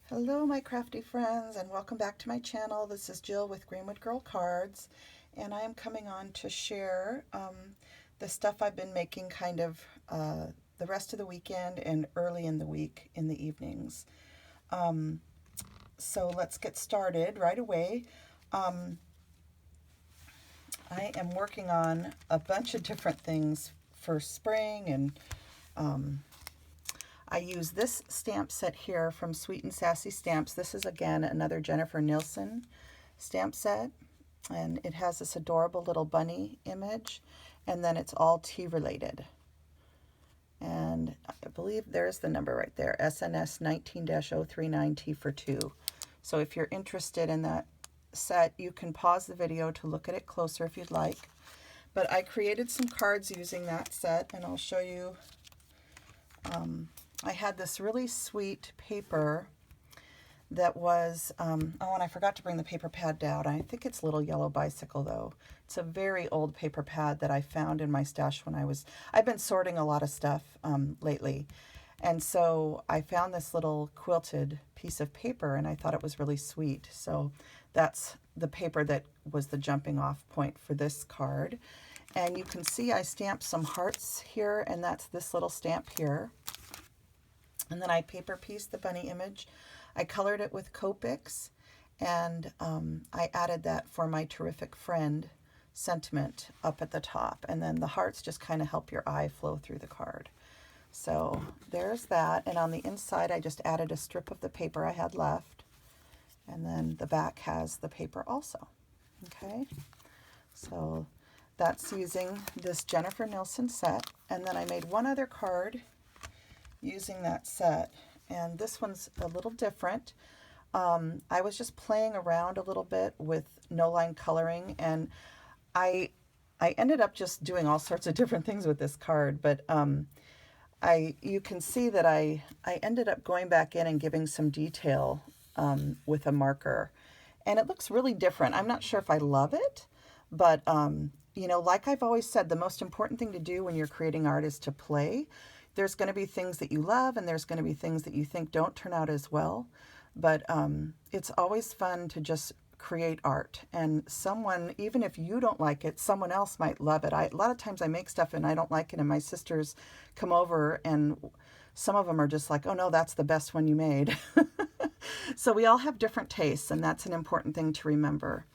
Hello my crafty friends, and welcome back to my channel. This is Jill with Greenwood Girl Cards, and I am coming on to share the stuff I've been making kind of the rest of the weekend and early in the week in the evenings. So let's get started right away. I am working on a bunch of different things for spring, and I use this stamp set here from Sweet and Sassy Stamps. This is, again, another Jennifer Nilsson stamp set, and it has this adorable little bunny image, and then it's all tea related. And I believe there's the number right there, SNS 19-039T for 2. So if you're interested in that set, you can pause the video to look at it closer if you'd like. But I created some cards using that set, and I'll show you. I had this really sweet paper that was, oh, and I forgot to bring the paper pad down. I think it's Little Yellow Bicycle, though. It's a very old paper pad that I found in my stash when I've been sorting a lot of stuff lately. And so I found this little quilted piece of paper, and I thought it was really sweet. So that's the paper that was the jumping off point for this card. And you can see I stamped some hearts here, and that's this little stamp here. And then I paper pieced the bunny image. I colored it with Copics, and I added that for my terrific friend sentiment up at the top. And then the hearts just kind of help your eye flow through the card. So there's that. And on the inside, I just added a strip of the paper I had left. And then the back has the paper also. Okay, so that's using this Jennifer Nilsson set. And then I made one other card using that set, and this one's a little different. I was just playing around a little bit with no line coloring, and I ended up just doing all sorts of different things with this card, but you can see that I ended up going back in and giving some detail with a marker, and it looks really different. I'm not sure if I love it, but you know, like I've always said, the most important thing to do when you're creating art is to play. There's going to be things that you love, and there's going to be things that you think don't turn out as well. But it's always fun to just create art. And someone, even if you don't like it, someone else might love it. A lot of times I make stuff and I don't like it, and my sisters come over, and some of them are just like, oh no, that's the best one you made. So we all have different tastes, and that's an important thing to remember.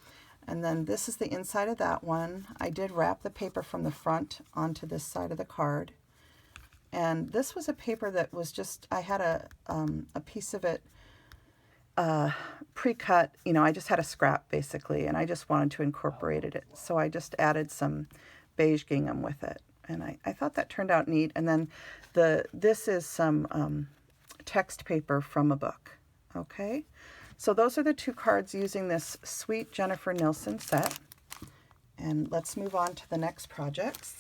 And then this is the inside of that one. I did wrap the paper from the front onto this side of the card. And this was a paper that was just, I had a piece of it pre-cut. You know, I just had a scrap basically, and I just wanted to incorporate it. So I just added some beige gingham with it. And I thought that turned out neat. And then this is some text paper from a book. Okay, so those are the two cards using this sweet Jennifer Nilsson set. And let's move on to the next projects.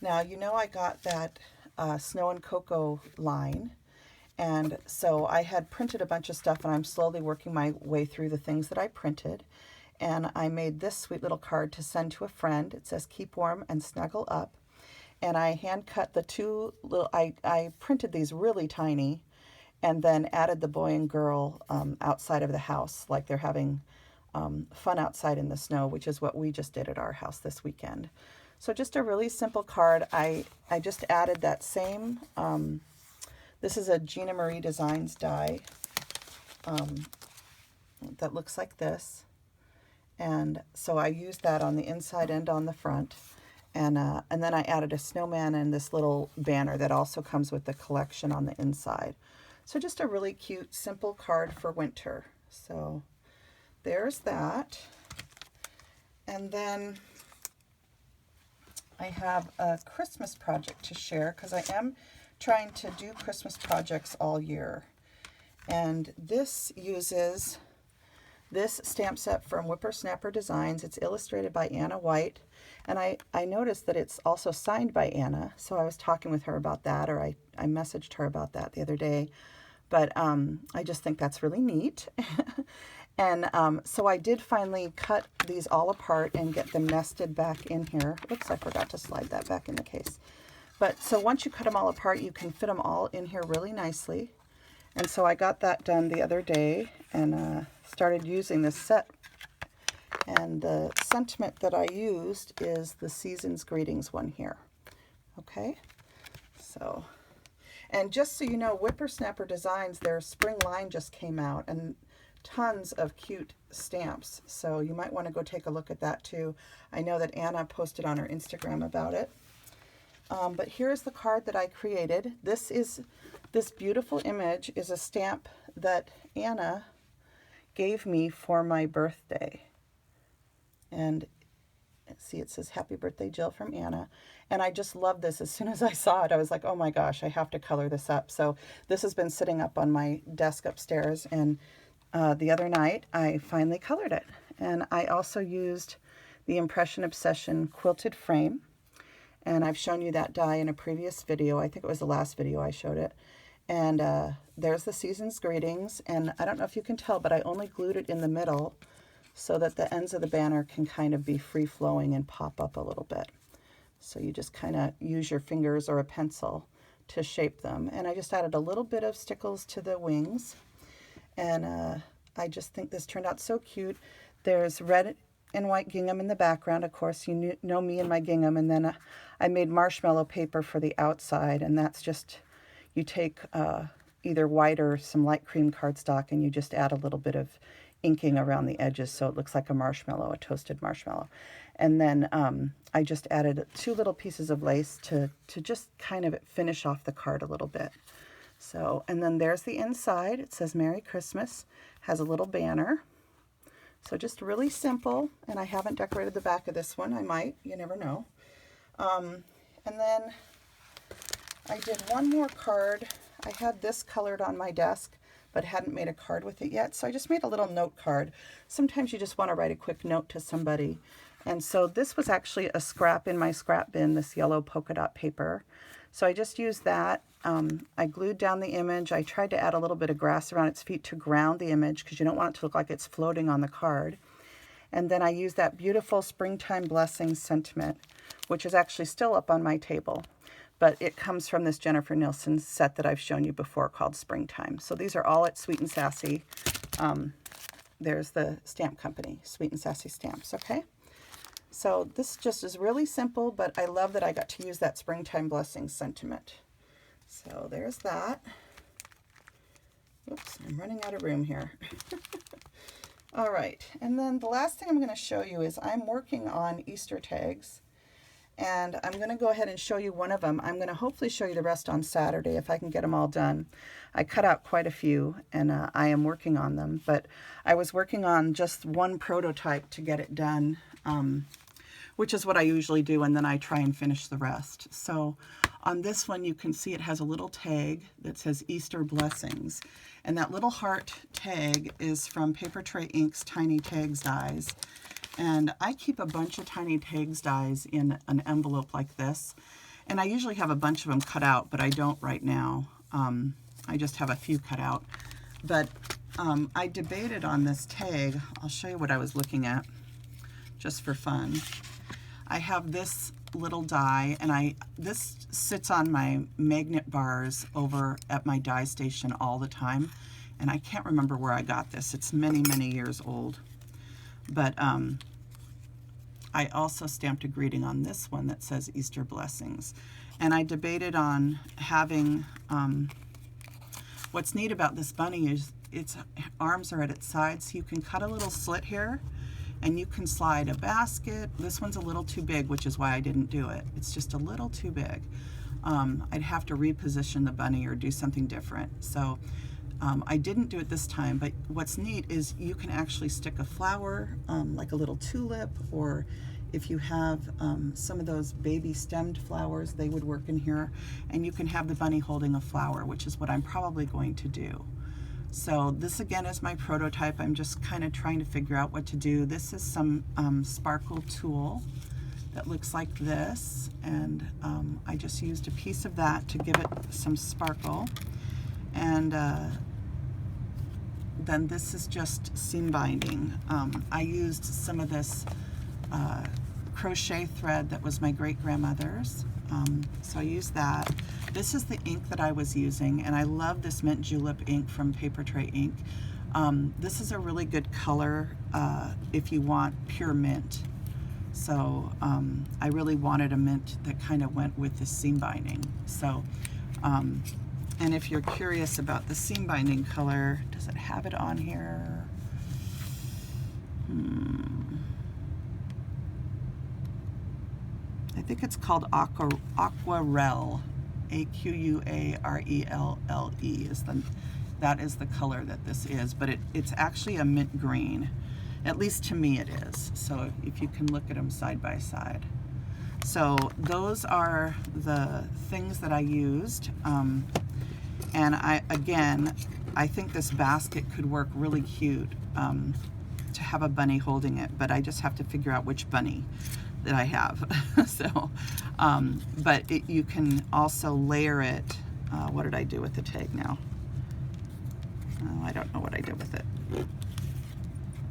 Now, you know, I got that Snow and Cocoa line, and so I had printed a bunch of stuff, and I'm slowly working my way through the things that I printed, and I made this sweet little card to send to a friend. It says, "Keep warm and snuggle up," and I hand cut the two little, I printed these really tiny, and then added the boy and girl outside of the house, like they're having fun outside in the snow, which is what we just did at our house this weekend. So just a really simple card. I just added that same, this is a Gina Marie Designs die that looks like this. And so I used that on the inside and on the front. And then I added a snowman and this little banner that also comes with the collection on the inside. So just a really cute, simple card for winter. So there's that. And then I have a Christmas project to share, because I am trying to do Christmas projects all year. And this uses this stamp set from Whippersnapper Designs. It's illustrated by Anna White. And I noticed that it's also signed by Anna. So I was talking with her about that, or I messaged her about that the other day. But I just think that's really neat. And so I did finally cut these all apart and get them nested back in here. Oops, I forgot to slide that back in the case. But so once you cut them all apart, you can fit them all in here really nicely. And so I got that done the other day and started using this set. And the sentiment that I used is the Season's Greetings one here. Okay, so, and just so you know, Whippersnapper Designs, their spring line just came out, and tons of cute stamps. So you might want to go take a look at that too. I know that Anna posted on her Instagram about it. But here's the card that I created. This beautiful image is a stamp that Anna gave me for my birthday. And see, it says Happy Birthday, Jill, from Anna. And I just love this. As soon as I saw it, I was like, oh my gosh, I have to color this up. So this has been sitting up on my desk upstairs, and the other night I finally colored it. And I also used the Impression Obsession quilted frame, and I've shown you that die in a previous video. I think it was the last video I showed it. And there's the Season's Greetings, and I don't know if you can tell, but I only glued it in the middle so that the ends of the banner can kind of be free-flowing and pop up a little bit. So you just kind of use your fingers or a pencil to shape them. And I just added a little bit of stickles to the wings. And I just think this turned out so cute. There's red and white gingham in the background. Of course, you know me and my gingham. And then I made marshmallow paper for the outside. And that's just, you take either white or some light cream cardstock, and you just add a little bit of inking around the edges so it looks like a marshmallow, a toasted marshmallow. And then I just added 2 little pieces of lace to just kind of finish off the card a little bit. So, and then there's the inside. It says Merry Christmas, has a little banner. So just really simple, and I haven't decorated the back of this one. I might, you never know. And then I did one more card. I had this colored on my desk, but hadn't made a card with it yet. So I just made a little note card. Sometimes you just want to write a quick note to somebody. And so this was actually a scrap in my scrap bin, this yellow polka dot paper. So I just used that. I glued down the image. I tried to add a little bit of grass around its feet to ground the image, because you don't want it to look like it's floating on the card. And then I used that beautiful Springtime Blessings sentiment, which is actually still up on my table. But it comes from this Jennifer Nilsson set that I've shown you before called Springtime. So these are all at Sweet and Sassy. There's the stamp company, Sweet and Sassy Stamps, okay? So this just is really simple, but I love that I got to use that Springtime Blessings sentiment. So there's that. Oops, I'm running out of room here. All right, and then the last thing I'm going to show you is I'm working on Easter tags. And I'm going to go ahead and show you one of them. I'm going to hopefully show you the rest on Saturday if I can get them all done. I cut out quite a few, and I am working on them. But I was working on just one prototype to get it done, which is what I usually do, and then I try and finish the rest. So on this one, you can see it has a little tag that says Easter Blessings. And that little heart tag is from Paper Tray Inc.'s Tiny Tags dies. And I keep a bunch of tiny tags dies in an envelope like this. And I usually have a bunch of them cut out, but I don't right now. I just have a few cut out. But I debated on this tag. I'll show you what I was looking at, just for fun. I have this little die, and this sits on my magnet bars over at my die station all the time. And I can't remember where I got this. It's many, many years old. But I also stamped a greeting on this one that says Easter Blessings. And I debated on having, what's neat about this bunny is its arms are at its sides, so you can cut a little slit here, and you can slide a basket. This one's a little too big, which is why I didn't do it. It's just a little too big. I'd have to reposition the bunny or do something different. So I didn't do it this time, but what's neat is you can actually stick a flower, like a little tulip, or if you have some of those baby stemmed flowers, they would work in here, and you can have the bunny holding a flower, which is what I'm probably going to do. So this again is my prototype. I'm just kind of trying to figure out what to do. This is some sparkle tulle that looks like this, and I just used a piece of that to give it some sparkle. And then this is just seam binding. I used some of this crochet thread that was my great-grandmother's. So I used that. This is the ink that I was using, and I love this mint julep ink from Paper Tray Ink. This is a really good color if you want pure mint. So I really wanted a mint that kind of went with the seam binding. So, and if you're curious about the seam binding color, does it have it on here? I think it's called Aquarelle. Aquarelle that is the color that this is, but it's actually a mint green. At least to me it is. So if you can look at them side by side. So those are the things that I used. And I think this basket could work really cute to have a bunny holding it, but I just have to figure out which bunny that I have. So, but you can also layer it. What did I do with the tag now? Oh, I don't know what I did with it.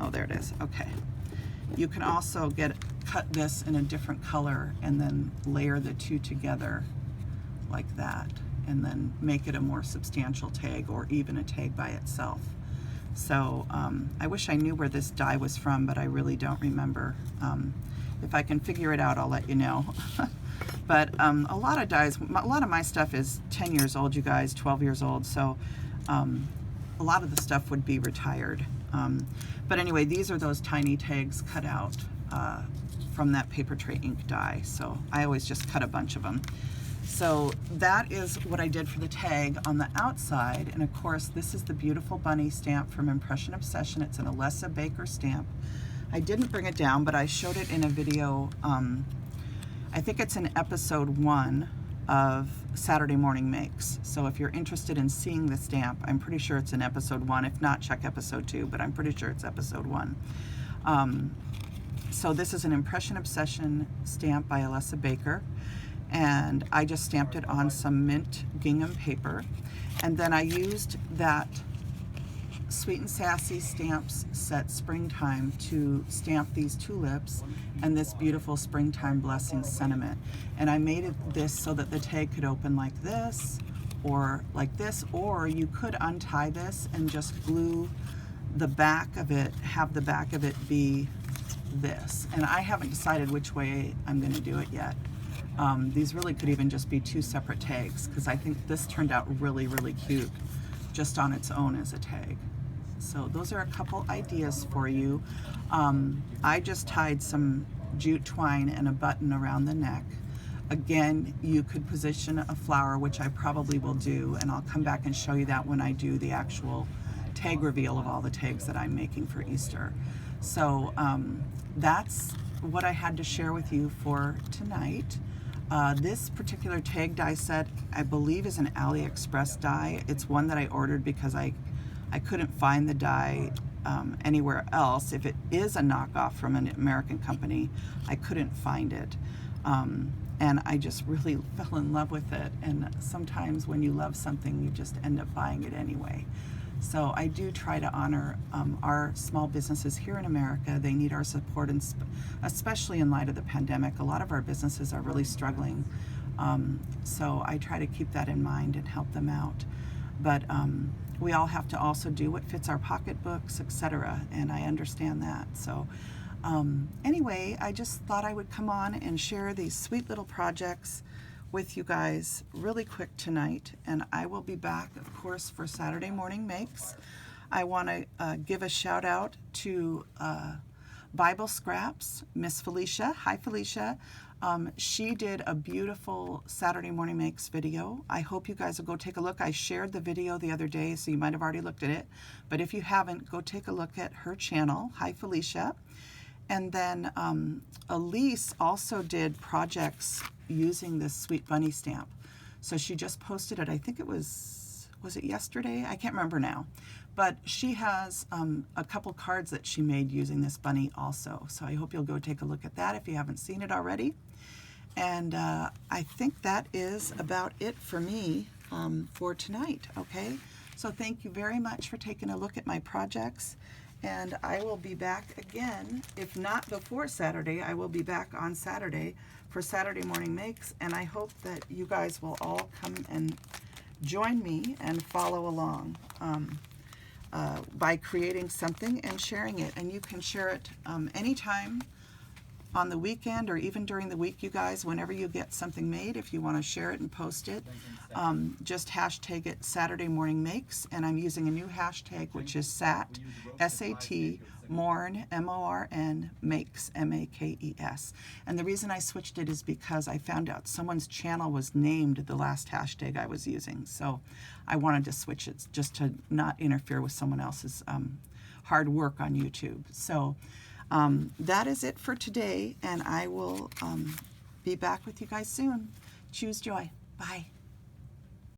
Oh, there it is. Okay. You can also cut this in a different color and then layer the two together like that, and then make it a more substantial tag, or even a tag by itself. So I wish I knew where this die was from, but I really don't remember. If I can figure it out, I'll let you know. But a lot of dies, a lot of my stuff is 10 years old, you guys, 12 years old. So a lot of the stuff would be retired. But anyway, these are those tiny tags cut out from that Paper Tray Ink die. So I always just cut a bunch of them. So that is what I did for the tag on the outside. And of course, this is the beautiful bunny stamp from Impression Obsession. It's an Alease Baker stamp. I didn't bring it down, but I showed it in a video. I think it's in episode 1 of Saturday Morning Makes. So if you're interested in seeing the stamp, I'm pretty sure it's in episode 1. If not, check episode 2, but I'm pretty sure it's episode 1. So this is an Impression Obsession stamp by Alease Baker, and I just stamped it on some mint gingham paper, and then I used that Sweet and Sassy Stamps set Springtime to stamp these tulips and this beautiful Springtime Blessing sentiment. And I made this so that the tag could open like this, or you could untie this and just glue the back of it, have the back of it be this. And I haven't decided which way I'm going to do it yet. These really could even just be 2 separate tags, because I think this turned out really, really cute just on its own as a tag. So those are a couple ideas for you. I just tied some jute twine and a button around the neck. Again, you could position a flower, which I probably will do, and I'll come back and show you that when I do the actual tag reveal of all the tags that I'm making for Easter. So that's what I had to share with you for tonight. This particular tag die set, I believe, is an AliExpress die. It's one that I ordered because I couldn't find the die anywhere else. If it is a knockoff from an American company, I couldn't find it. And I just really fell in love with it. And sometimes when you love something, you just end up buying it anyway. So I do try to honor our small businesses here in America. They need our support, and especially in light of the pandemic. A lot of our businesses are really struggling. So I try to keep that in mind and help them out. But we all have to also do what fits our pocketbooks, etc. And I understand that. So anyway, I just thought I would come on and share these sweet little projects with you guys really quick tonight, and I will be back, of course, for Saturday Morning Makes. I want to give a shout out to Bible Scraps, Miss Felicia. Hi, Felicia. She did a beautiful Saturday Morning Makes video. I hope you guys will go take a look. I shared the video the other day, so you might have already looked at it, but if you haven't, go take a look at her channel. Hi, Felicia. And then Alease also did projects using this sweet bunny stamp. So she just posted it, I think it was it yesterday? I can't remember now. But she has a couple cards that she made using this bunny also. So I hope you'll go take a look at that if you haven't seen it already. And I think that is about it for me for tonight, okay? So thank you very much for taking a look at my projects. and I will be back again. If not before Saturday, I will be back on Saturday for Saturday Morning Makes, and I hope that you guys will all come and join me and follow along by creating something and sharing it. And you can share it anytime on the weekend or even during the week, you guys, whenever you get something made. If you want to share it and post it, just hashtag it Saturday Morning Makes, and I'm using a new hashtag, which is SAT, S-A-T, Morn, M-O-R-N, Makes, M-A-K-E-S. And the reason I switched it is because I found out someone's channel was named the last hashtag I was using, so I wanted to switch it just to not interfere with someone else's hard work on YouTube. So that is it for today, and I will be back with you guys soon. Choose joy. Bye.